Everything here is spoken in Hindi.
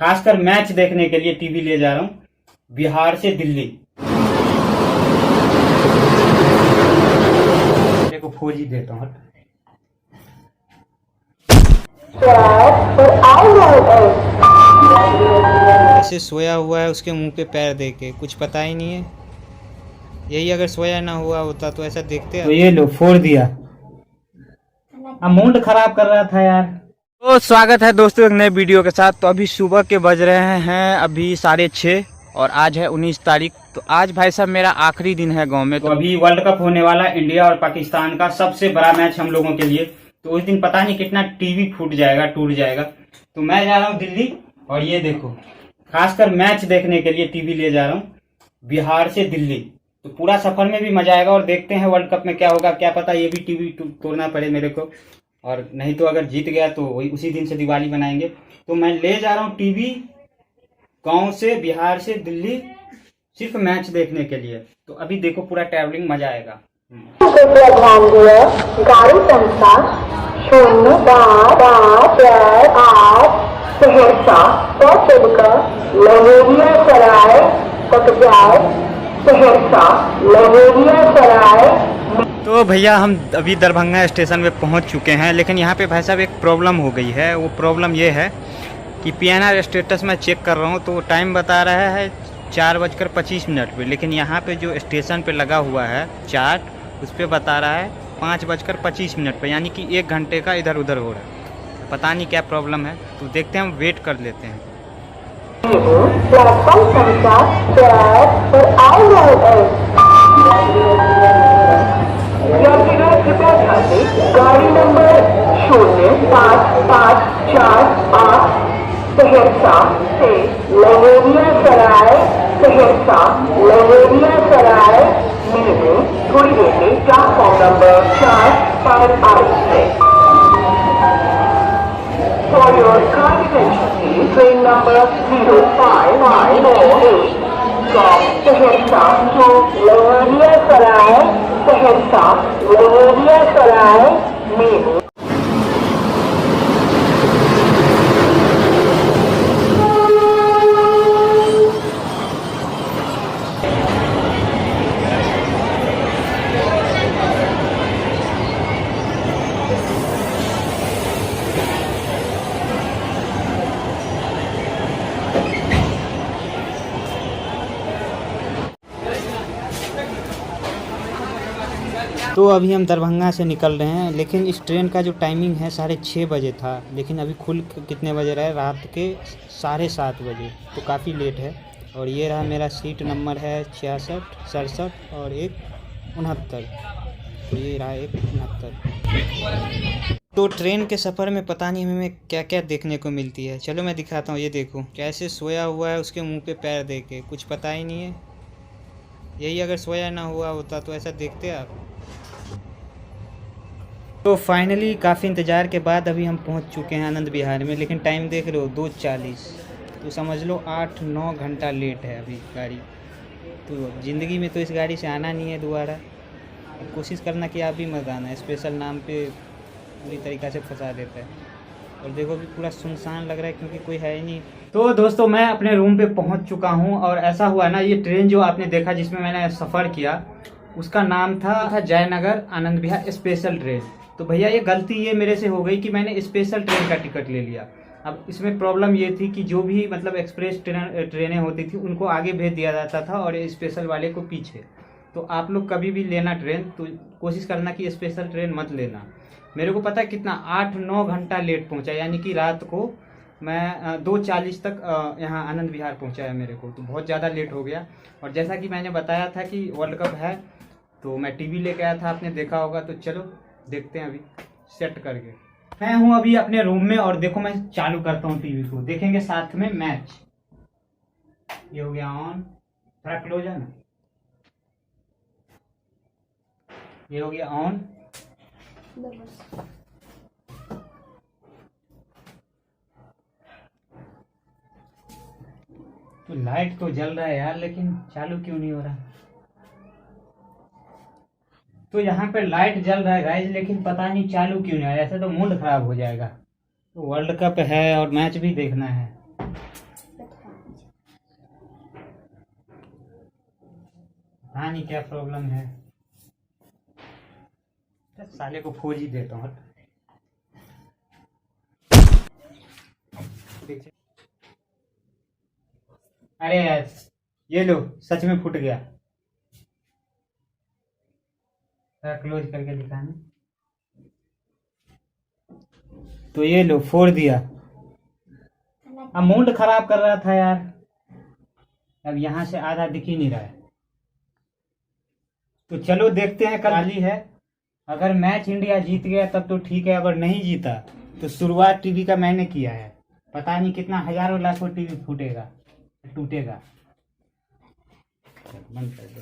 खासकर मैच देखने के लिए टीवी ले जा रहा हूँ बिहार से दिल्ली। देखो फौजी देता हूँ। ऐसे सोया हुआ है, उसके मुंह पे पैर दे के, कुछ पता ही नहीं है। यही अगर सोया ना हुआ होता तो ऐसा देखते। तो ये लो फोड़ दिया, अब मूड खराब कर रहा था यार। तो स्वागत है दोस्तों एक नए वीडियो के साथ। तो अभी सुबह के बज रहे हैं अभी 6:30 और आज है 19 तारीख। तो आज भाई साहब मेरा आखिरी दिन है गांव में। तो अभी वर्ल्ड कप होने वाला, इंडिया और पाकिस्तान का सबसे बड़ा मैच हम लोगों के लिए। तो उस दिन पता नहीं कितना टीवी फूट जाएगा, टूट जाएगा। तो मैं जा रहा हूँ दिल्ली और ये देखो खासकर मैच देखने के लिए टीवी ले जा रहा हूँ बिहार से दिल्ली। तो पूरा सफर में भी मजा आएगा और देखते हैं वर्ल्ड कप में क्या होगा। क्या पता ये भी टीवी तोड़ना पड़े मेरे को, और नहीं तो अगर जीत गया तो वही उसी दिन से दिवाली बनाएंगे। तो मैं ले जा रहा हूँ टीवी गांव से, बिहार से दिल्ली, सिर्फ मैच देखने के लिए। तो अभी देखो पूरा ट्रैवलिंग मजा आएगा। गाड़ी संख्या 0-5-8 सहरसा चलकर लहेरिया सराय तक जाए। सहरसा लहेरिया सराय। तो भैया हम अभी दरभंगा स्टेशन पे पहुंच चुके हैं, लेकिन यहाँ पे भाई साहब एक प्रॉब्लम हो गई है। वो प्रॉब्लम ये है कि PNR स्टेटस में चेक कर रहा हूँ तो टाइम बता रहा है 4:25 पे, लेकिन यहाँ पे जो स्टेशन पे लगा हुआ है चार्ट, उस पर बता रहा है 5:25 पे, यानी कि 1 घंटे का इधर उधर हो रहा है। पता नहीं क्या प्रॉब्लम है, तो देखते हैं, हम वेट कर लेते हैं। प्लेटफॉर्म संख्या 4 पर आ रहा है। गाड़ी नंबर 0-5-5-4-8 सहरसा से लहेरिया सराय। सहरसा लहेरिया सराय में थोड़ी देर में प्लेटफॉर्म नंबर 4 पर आएंगे। For your kind attention, please, train number 05548 from Saharsa to Lehariya Saray, Saharsa Lehariya Saray, Meerut। तो अभी हम दरभंगा से निकल रहे हैं, लेकिन इस ट्रेन का जो टाइमिंग है 6:30 बजे था, लेकिन अभी खुल कितने बजे रहा है, रात के 7:30 बजे। तो काफ़ी लेट है। और ये रहा मेरा सीट नंबर है 66, 67 और 169। तो ये रहा 169। तो ट्रेन के सफ़र में पता नहीं हमें क्या क्या देखने को मिलती है। चलो मैं दिखाता हूँ। ये देखो कैसे सोया हुआ है, उसके मुँह पे पैर दे के, कुछ पता ही नहीं है। यही अगर सोया ना हुआ होता तो ऐसा देखते आप। तो फाइनली काफ़ी इंतज़ार के बाद अभी हम पहुंच चुके हैं आनंद विहार में, लेकिन टाइम देख रहे हो 2:40। तो समझ लो 8-9 घंटा लेट है अभी गाड़ी। तो ज़िंदगी में तो इस गाड़ी से आना नहीं है दोबारा। कोशिश करना कि आप भी मत आना, स्पेशल नाम पे पूरी तरीक़ा से फंसा देता है। और देखो भी पूरा सुनसान लग रहा है क्योंकि कोई है ही नहीं। तो दोस्तों मैं अपने रूम पे पहुंच चुका हूं और ऐसा हुआ ना, ये ट्रेन जो आपने देखा जिसमें मैंने सफ़र किया, उसका नाम था जयनगर आनंद विहार स्पेशल ट्रेन। तो भैया ये गलती ये मेरे से हो गई कि मैंने स्पेशल ट्रेन का टिकट ले लिया। अब इसमें प्रॉब्लम ये थी कि जो भी मतलब एक्सप्रेस ट्रेनें होती थी उनको आगे भेज दिया जाता था और स्पेशल वाले को पीछे। तो आप लोग कभी भी लेना ट्रेन तो कोशिश करना कि स्पेशल ट्रेन मत लेना। मेरे को पता है कितना 8-9 घंटा लेट पहुंचा, यानी कि रात को मैं 2:40 तक यहाँ आनंद विहार पहुंचा है मेरे को। तो बहुत ज़्यादा लेट हो गया। और जैसा कि मैंने बताया था कि वर्ल्ड कप है, तो मैं टीवी लेके आया था, आपने देखा होगा। तो चलो देखते हैं अभी सेट करके। मैं हूँ अभी अपने रूम में और देखो मैं चालू करता हूँ टीवी को, देखेंगे साथ में मैच। ये हो गया ऑन, थोड़ा क्लोज है ना, ये हो गया ऑन। तो लाइट तो जल रहा है यार, लेकिन चालू क्यों नहीं हो रहा। तो यहाँ पे लाइट जल रहा है गाइस, लेकिन पता नहीं चालू क्यों नहीं है। ऐसे तो मूड खराब हो जाएगा। तो वर्ल्ड कप है और मैच भी देखना है। हाँ नहीं क्या प्रॉब्लम है, तो साले को खोज ही देता हूँ। अरे यार ये लो, सच में फूट गया। क्लोज करके दिखाना। तो ये लो फोड़ दिया। अब मूड खराब कर रहा था यार, अब यहाँ से आधा दिख ही नहीं रहा है। तो चलो देखते हैं, कल हाली है। अगर मैच इंडिया जीत गया तब तो ठीक है, अगर नहीं जीता तो शुरुआत टीवी का मैंने किया है, पता नहीं कितना हजारों लाखों टीवी फूटेगा, टूटेगा। बंद कर दो।